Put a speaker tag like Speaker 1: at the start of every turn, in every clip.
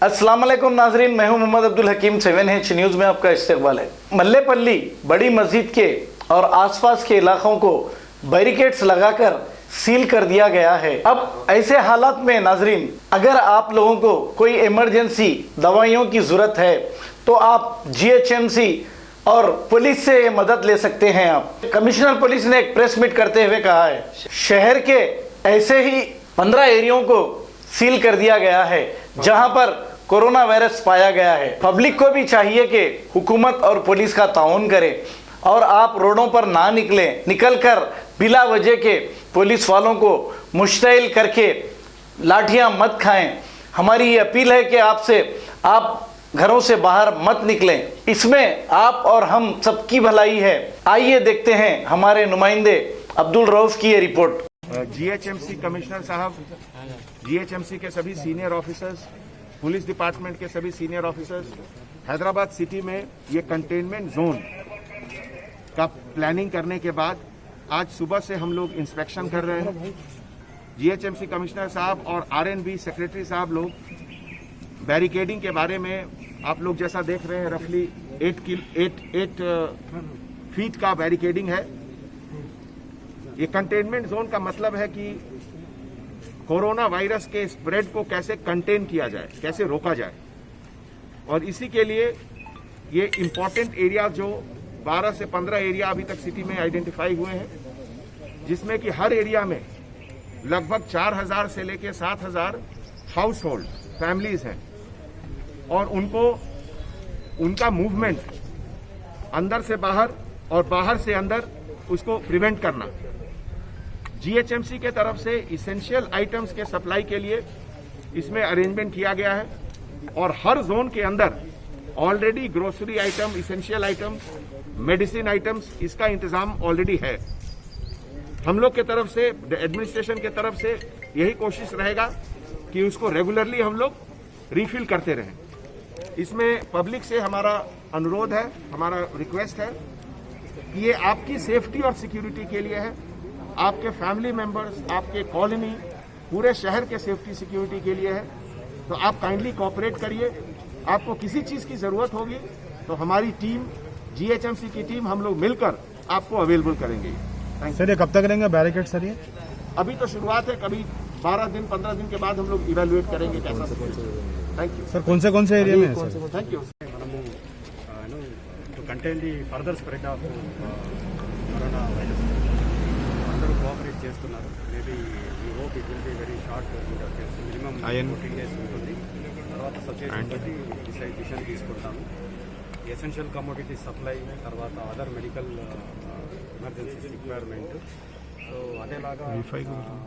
Speaker 1: अस्सलाम वालेकुम नाजरीन, मैं हूं मोहम्मद अब्दुल हकीम। 7H न्यूज़ में आपका इस्तकबाल है। मल्लेपल्ली बड़ी मस्जिद के और आसपास के इलाकों को बैरिकेड्स लगाकर सील कर दिया गया है। अब ऐसे हालात में नाजरीन, अगर आप लोगों को कोई इमरजेंसी दवाइयों की ज़रूरत है तो आप GHMC और पुलिस से मदद ले सकते हैं। आप कमिश्नर पुलिस ने एक प्रेस मीट करते हुए कहा है, शहर के ऐसे ही 15 एरियो को सील कर दिया गया है जहां पर कोरोना वायरस पाया गया है। पब्लिक को भी चाहिए कि हुकूमत और पुलिस का ताउन करे और आप रोडों पर ना निकलकर बिला वजह के पुलिस वालों को मुश्तइल करके लाठियां मत खाएं। हमारी ये अपील है कि आपसे, आप घरों से बाहर मत निकलें। इसमें आप और हम सबकी भलाई है। आइए देखते हैं हमारे नुमाइंदे अब्दुल रऊफ की ये रिपोर्ट।
Speaker 2: GHMC कमिश्नर साहब, GHMC के सभी सीनियर ऑफिसर्स, पुलिस डिपार्टमेंट के सभी सीनियर ऑफिसर्स, हैदराबाद सिटी में ये कंटेनमेंट जोन का प्लानिंग करने के बाद आज सुबह से हम लोग इंस्पेक्शन कर रहे हैं। GHMC कमिश्नर साहब और RNB सेक्रेटरी साहब लोग बैरिकेडिंग के बारे में, आप लोग जैसा देख रहे हैं, रफली 8 फीट का बैरिकेडिंग है। ये कंटेनमेंट जोन का मतलब है कि कोरोना वायरस के स्प्रेड को कैसे कंटेन किया जाए, कैसे रोका जाए। और इसी के लिए ये इंपॉर्टेंट एरिया जो 12 से 15 एरिया अभी तक सिटी में आइडेंटिफाई हुए हैं, जिसमें कि हर एरिया में लगभग 4000 से लेकर 7000 हाउस होल्ड फैमिलीज हैं और उनका मूवमेंट अंदर से बाहर और बाहर से अंदर उसको प्रिवेंट करना। GHMC के तरफ से इसेंशियल आइटम्स के सप्लाई के लिए इसमें अरेंजमेंट किया गया है और हर जोन के अंदर already grocery item, essential items, medicine items, इसका इंतजाम ऑलरेडी है। हम लोग के तरफ से, एडमिनिस्ट्रेशन के तरफ से यही कोशिश रहेगा कि उसको रेगुलरली हम लोग रिफिल करते रहें। इसमें पब्लिक से हमारा अनुरोध है, हमारा रिक्वेस्ट है कि ये आपकी सेफ्टी और सिक्योरिटी के लिए है, आपके फैमिली मेंबर्स, आपके कॉलोनी, पूरे शहर के सेफ्टी सिक्योरिटी के लिए है। तो आप काइंडली कोऑपरेट करिए। आपको किसी चीज़ की ज़रूरत होगी तो हमारी टीम, GHMC की टीम, हम लोग मिलकर आपको अवेलेबल करेंगे।
Speaker 3: सर, ये कब तक रहेंगे बैरिकेड सर? ये
Speaker 2: अभी तो शुरुआत है, कभी 12 दिन 15 दिन के बाद हम लोग इवेल्युएट करेंगे कैसा। Thank you
Speaker 3: sir. कौन से एरिया में है sir?
Speaker 2: Thank you.
Speaker 4: To contain the further spread of corona virus, అందరూ కోఆపరేట్ చేస్తున్నారు. Maybe we hope it will be very short, minimum 14 days ఉంటుంది. తర్వాత సిచ్యువేషన్ బట్టి డిసిషన్ తీసుకుంటాము. ఎసెన్షియల్ కమోడిటీ సప్లై, తర్వాత other medical emergencies requirement, so అదేలాగా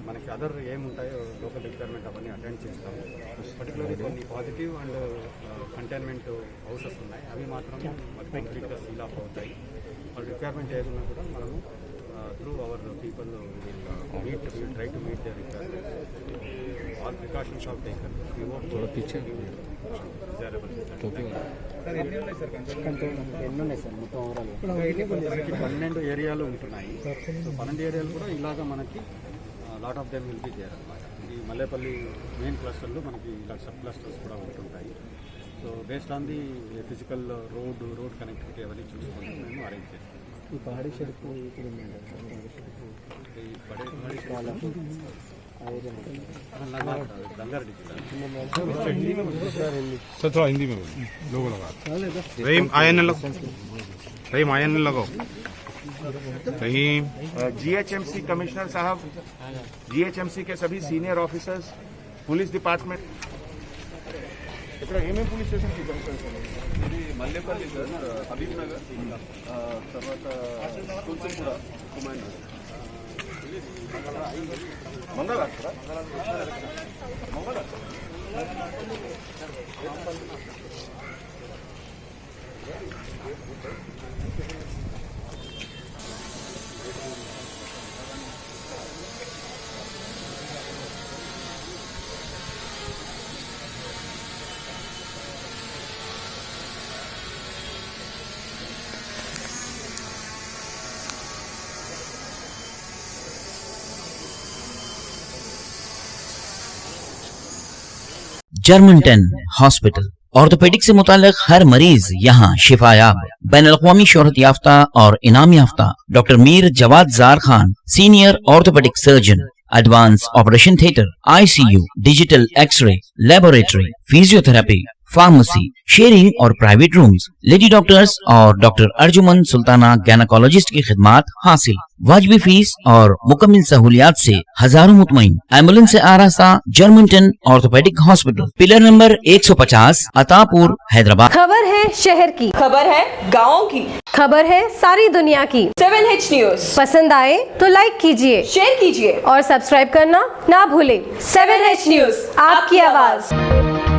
Speaker 4: మనకి other ఏముంటాయో లోకల్ రిక్వైర్మెంట్ అవన్నీ అటెండ్ చేస్తాము. పర్టికులర్లీ కొన్ని పాజిటివ్ అండ్ కంటైన్మెంట్ హౌసెస్ ఉన్నాయి, అవి మాత్రం కంప్లీట్గా సీల్ ఆఫ్ అవుతాయి. వాళ్ళ రిక్వైర్మెంట్ ఏదన్నా కూడా మనము through our people will try to meet the requirements. All precautions of taken. We hope మనకి 12 ఏరియాలు ఉంటున్నాయి. సో 12 ఏరియాలు కూడా ఇలాగా మనకి lot of them will be there అన్నమాట. ఈ మల్లేపల్లి మెయిన్ క్లస్టర్లో మనకి ఇలా సబ్ క్లస్టర్స్ కూడా ఉంటుంటాయి. So based on the physical road connectivity అవన్నీ చూసుకుంటూ మేము అరేంజ్ చేస్తాం. ఈ పహాడీ షెడ్కు
Speaker 3: सर थोड़ा हिंदी में लोगो लगा रहीम आयन लगाओ रहीम।
Speaker 2: GHMC कमिश्नर साहब, GHMC के सभी सीनियर ऑफिसर्स, पुलिस डिपार्टमेंट, ఏమేమి పోలీస్ స్టేషన్
Speaker 5: ఇది మల్లేపల్లి సార్, హబీబ్ నగర్, తర్వాత తులసిపుర, కుమార్
Speaker 6: जर्मनटन हॉस्पिटल। ऑर्थोपेडिक से मुताल्लिक हर मरीज यहाँ शिफायाब। बैनुल-अक़वामी शोहरत याफ्ता और इनाम याफ्ता doctor Mir Jawad Jar Khan, senior orthopaedic surgeon, advance operation theatre, ICU, digital x-ray, laboratory, physiotherapy, pharmacy, sharing और प्राइवेट रूम्स, लेडी डॉक्टर्स और डॉक्टर अर्जुमन सुल्ताना गैनकोलॉजिस्ट की खिदमात हासिल। वाजिबी फीस और मुकम्मल सहूलियात से हजारों मुतमईन। एम्बुलेंस से आरास्ता Germanton orthopaedic hospital, pillar number 150, Attapur, Hyderabad.
Speaker 7: खबर है शहर की,
Speaker 8: खबर है गाँव की,
Speaker 7: खबर है सारी दुनिया की।
Speaker 8: 7H न्यूज
Speaker 7: पसंद आए तो लाइक कीजिए,
Speaker 8: शेयर कीजिए
Speaker 7: और सब्सक्राइब करना ना भूले।
Speaker 8: 7H न्यूज,
Speaker 7: आपकी आवाज।